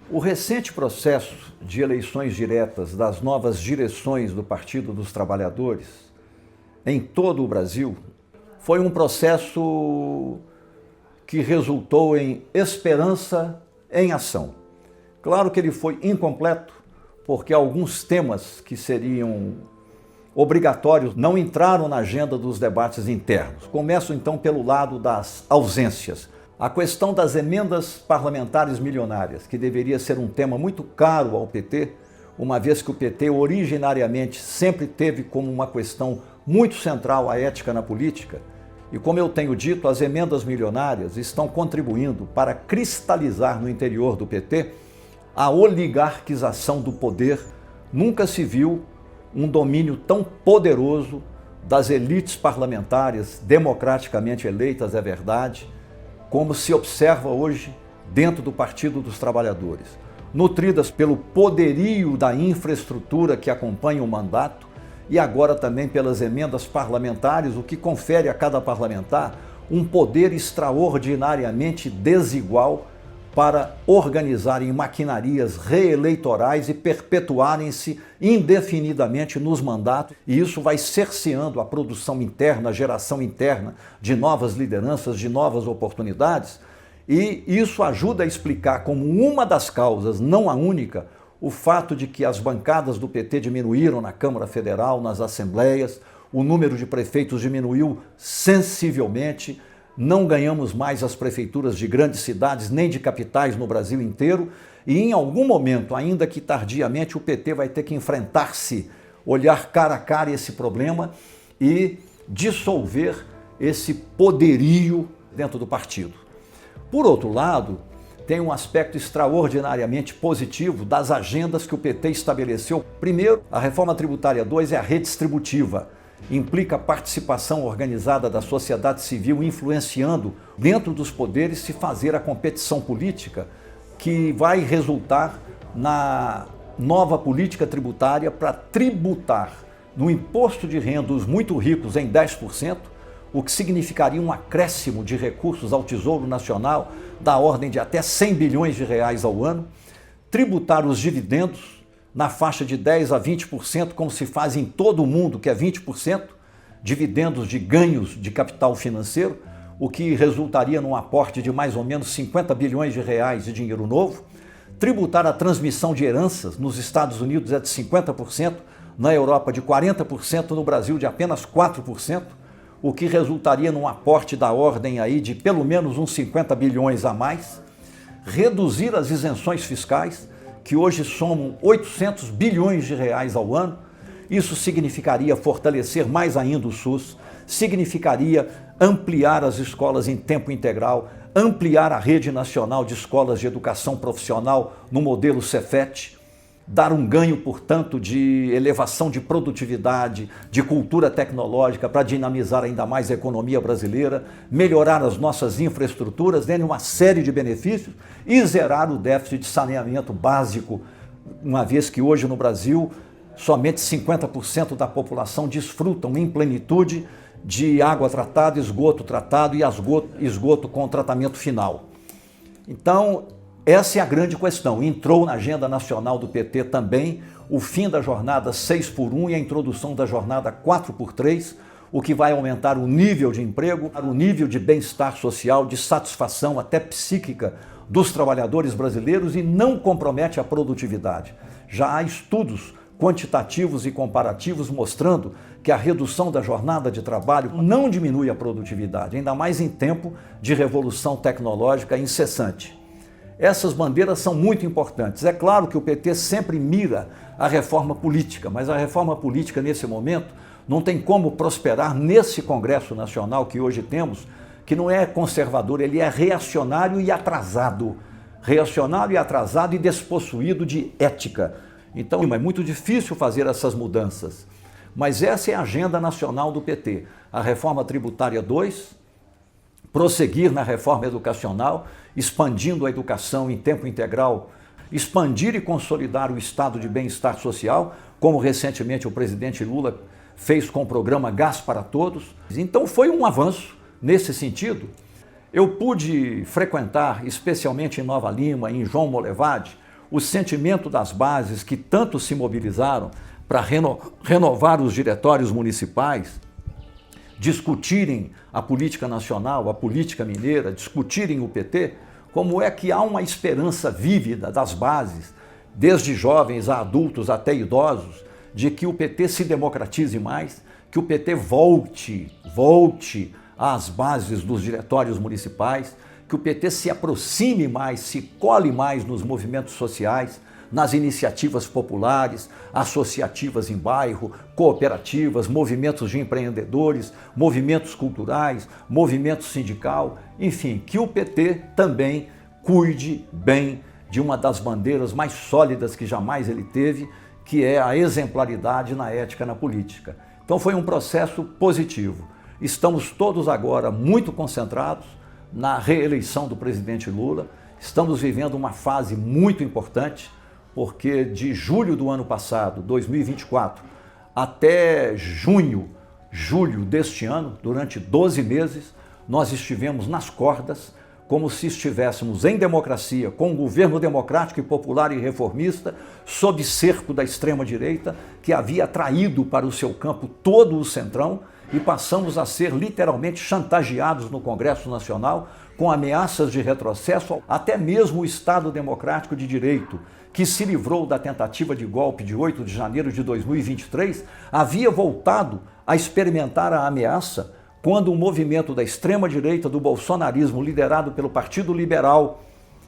O recente processo de eleições diretas das novas direções do Partido dos Trabalhadores em todo o Brasil foi um processo que resultou em esperança em ação. Claro que ele foi incompleto, porque alguns temas que seriam obrigatórios não entraram na agenda dos debates internos. Começo então pelo lado das ausências. A questão das emendas parlamentares milionárias, que deveria ser um tema muito caro ao PT, uma vez que o PT originariamente sempre teve como uma questão muito central a ética na política. E como eu tenho dito, as emendas milionárias estão contribuindo para cristalizar no interior do PT a oligarquização do poder. Nunca se viu um domínio tão poderoso das elites parlamentares democraticamente eleitas, é verdade, como se observa hoje dentro do Partido dos Trabalhadores, nutridas pelo poderio da infraestrutura que acompanha o mandato e agora também pelas emendas parlamentares, o que confere a cada parlamentar um poder extraordinariamente desigual para organizarem maquinarias reeleitorais e perpetuarem-se indefinidamente nos mandatos, e isso vai cerceando a produção interna, a geração interna de novas lideranças, de novas oportunidades, e isso ajuda a explicar como uma das causas, não a única, o fato de que as bancadas do PT diminuíram na Câmara Federal, nas assembleias, o número de prefeitos diminuiu sensivelmente, não ganhamos mais as prefeituras de grandes cidades nem de capitais no Brasil inteiro e em algum momento, ainda que tardiamente, o PT vai ter que enfrentar-se, olhar cara a cara esse problema e dissolver esse poderio dentro do partido. Por outro lado, tem um aspecto extraordinariamente positivo das agendas que o PT estabeleceu. Primeiro, a reforma tributária 2 é a redistributiva. Implica a participação organizada da sociedade civil influenciando dentro dos poderes se fazer a competição política que vai resultar na nova política tributária para tributar no imposto de renda os muito ricos em 10%, o que significaria um acréscimo de recursos ao Tesouro Nacional da ordem de até 100 bilhões de reais ao ano, tributar os dividendos na faixa de 10% a 20%, como se faz em todo o mundo, que é 20%, dividendos de ganhos de capital financeiro, o que resultaria num aporte de mais ou menos 50 bilhões de reais de dinheiro novo. Tributar a transmissão de heranças nos Estados Unidos é de 50%, na Europa de 40%, no Brasil de apenas 4%, o que resultaria num aporte da ordem aí de pelo menos uns 50 bilhões a mais. Reduzir as isenções fiscais, que hoje somam 800 bilhões de reais ao ano. Isso significaria fortalecer mais ainda o SUS, significaria ampliar as escolas em tempo integral, ampliar a rede nacional de escolas de educação profissional no modelo Cefet, dar um ganho, portanto, de elevação de produtividade, de cultura tecnológica para dinamizar ainda mais a economia brasileira, melhorar as nossas infraestruturas, dentre uma série de benefícios e zerar o déficit de saneamento básico, uma vez que hoje no Brasil somente 50% da população desfrutam em plenitude de água tratada, esgoto tratado e esgoto com tratamento final. Então, essa é a grande questão. Entrou na agenda nacional do PT também o fim da jornada 6x1 e a introdução da jornada 4x3, o que vai aumentar o nível de emprego, o nível de bem-estar social, de satisfação até psíquica dos trabalhadores brasileiros e não compromete a produtividade. Já há estudos quantitativos e comparativos mostrando que a redução da jornada de trabalho não diminui a produtividade, ainda mais em tempo de revolução tecnológica incessante. Essas bandeiras são muito importantes. É claro que o PT sempre mira a reforma política, mas a reforma política nesse momento não tem como prosperar nesse Congresso Nacional que hoje temos, que não é conservador, ele é reacionário e atrasado. Reacionário e atrasado e despossuído de ética. Então é muito difícil fazer essas mudanças. Mas essa é a agenda nacional do PT. A reforma tributária 2, prosseguir na reforma educacional, expandindo a educação em tempo integral, expandir e consolidar o estado de bem-estar social, como recentemente o presidente Lula fez com o programa Gás para Todos. Então foi um avanço nesse sentido. Eu pude frequentar, especialmente em Nova Lima, em João Molevade, o sentimento das bases que tanto se mobilizaram para renovar os diretórios municipais, discutirem a política nacional, a política mineira, discutirem o PT, como é que há uma esperança vívida das bases, desde jovens a adultos até idosos, de que o PT se democratize mais, que o PT volte às bases dos diretórios municipais, que o PT se aproxime mais, se cole mais nos movimentos sociais, nas iniciativas populares, associativas em bairro, cooperativas, movimentos de empreendedores, movimentos culturais, movimento sindical, enfim, que o PT também cuide bem de uma das bandeiras mais sólidas que jamais ele teve, que é a exemplaridade na ética na política. Então foi um processo positivo. Estamos todos agora muito concentrados na reeleição do presidente Lula. Estamos vivendo uma fase muito importante, porque de julho do ano passado, 2024, até julho deste ano, durante 12 meses, nós estivemos nas cordas, como se estivéssemos em democracia, com um governo democrático e popular e reformista, sob cerco da extrema-direita, que havia traído para o seu campo todo o Centrão, e passamos a ser literalmente chantageados no Congresso Nacional com ameaças de retrocesso, até mesmo o Estado Democrático de Direito, que se livrou da tentativa de golpe de 8 de janeiro de 2023, havia voltado a experimentar a ameaça quando o movimento da extrema-direita do bolsonarismo, liderado pelo Partido Liberal,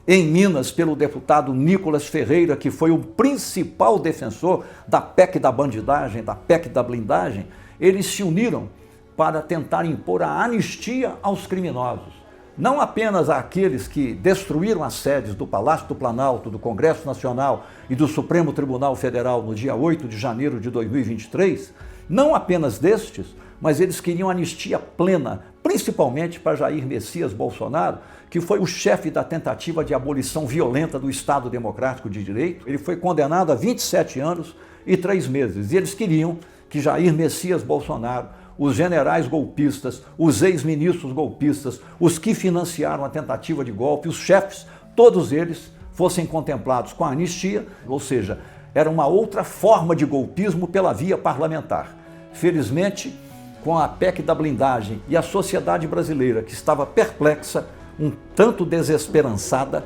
em Minas, pelo deputado Nicolas Ferreira, que foi o principal defensor da PEC da bandidagem, da PEC da blindagem, eles se uniram para tentar impor a anistia aos criminosos. Não apenas àqueles que destruíram as sedes do Palácio do Planalto, do Congresso Nacional e do Supremo Tribunal Federal no dia 8 de janeiro de 2023, não apenas destes, mas eles queriam anistia plena, principalmente para Jair Messias Bolsonaro, que foi o chefe da tentativa de abolição violenta do Estado Democrático de Direito. Ele foi condenado a 27 anos e 3 meses. E eles queriam que Jair Messias Bolsonaro, os generais golpistas, os ex-ministros golpistas, os que financiaram a tentativa de golpe, os chefes, todos eles fossem contemplados com a anistia, ou seja, era uma outra forma de golpismo pela via parlamentar. Felizmente, com a PEC da blindagem e a sociedade brasileira, que estava perplexa, um tanto desesperançada,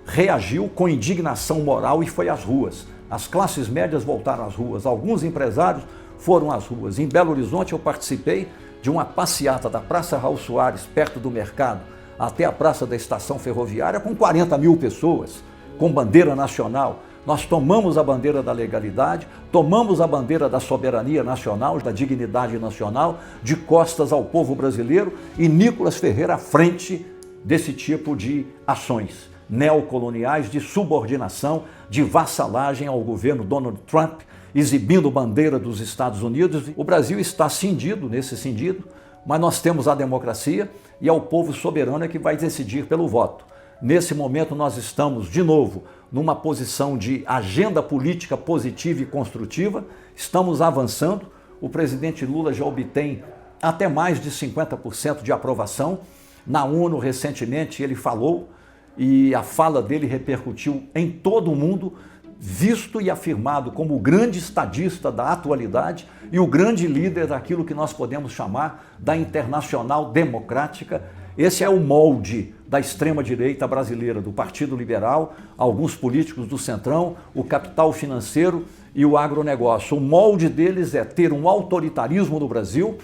reagiu com indignação moral e foi às ruas. As classes médias voltaram às ruas, alguns empresários foram às ruas. Em Belo Horizonte eu participei de uma passeata da Praça Raul Soares, perto do mercado, até a Praça da Estação Ferroviária, com 40 mil pessoas, com bandeira nacional. Nós tomamos a bandeira da legalidade, tomamos a bandeira da soberania nacional, da dignidade nacional, de costas ao povo brasileiro, e Nicolas Ferreira à frente desse tipo de ações neocoloniais, de subordinação, de vassalagem ao governo Donald Trump, exibindo bandeira dos Estados Unidos. O Brasil está cindido nesse cindido, mas nós temos a democracia e é o povo soberano que vai decidir pelo voto. Nesse momento nós estamos, de novo, numa posição de agenda política positiva e construtiva, estamos avançando. O presidente Lula já obtém até mais de 50% de aprovação. Na ONU, recentemente, ele falou, e a fala dele repercutiu em todo o mundo, visto e afirmado como o grande estadista da atualidade e o grande líder daquilo que nós podemos chamar da internacional democrática. Esse é o molde da extrema-direita brasileira, do Partido Liberal, alguns políticos do Centrão, o capital financeiro e o agronegócio. O molde deles é ter um autoritarismo no Brasil,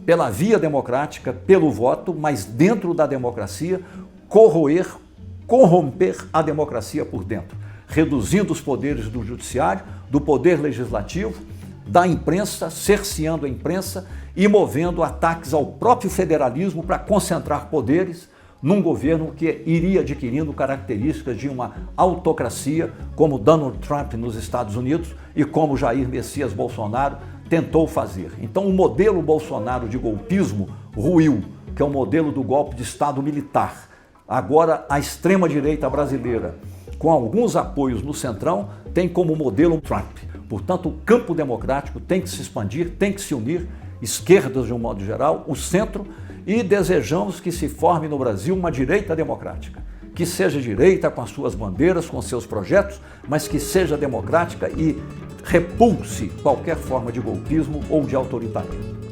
pela via democrática, pelo voto, mas dentro da democracia, corromper a democracia por dentro, reduzindo os poderes do judiciário, do poder legislativo, da imprensa, cerceando a imprensa e movendo ataques ao próprio federalismo para concentrar poderes num governo que iria adquirindo características de uma autocracia, como Donald Trump nos Estados Unidos e como Jair Messias Bolsonaro tentou fazer. Então o modelo Bolsonaro de golpismo ruiu, que é o modelo do golpe de Estado militar. Agora a extrema-direita brasileira, com alguns apoios no Centrão, tem como modelo Trump. Portanto, o campo democrático tem que se expandir, tem que se unir, esquerdas de um modo geral, o centro, e desejamos que se forme no Brasil uma direita democrática, que seja direita com as suas bandeiras, com seus projetos, mas que seja democrática e repulse qualquer forma de golpismo ou de autoritarismo.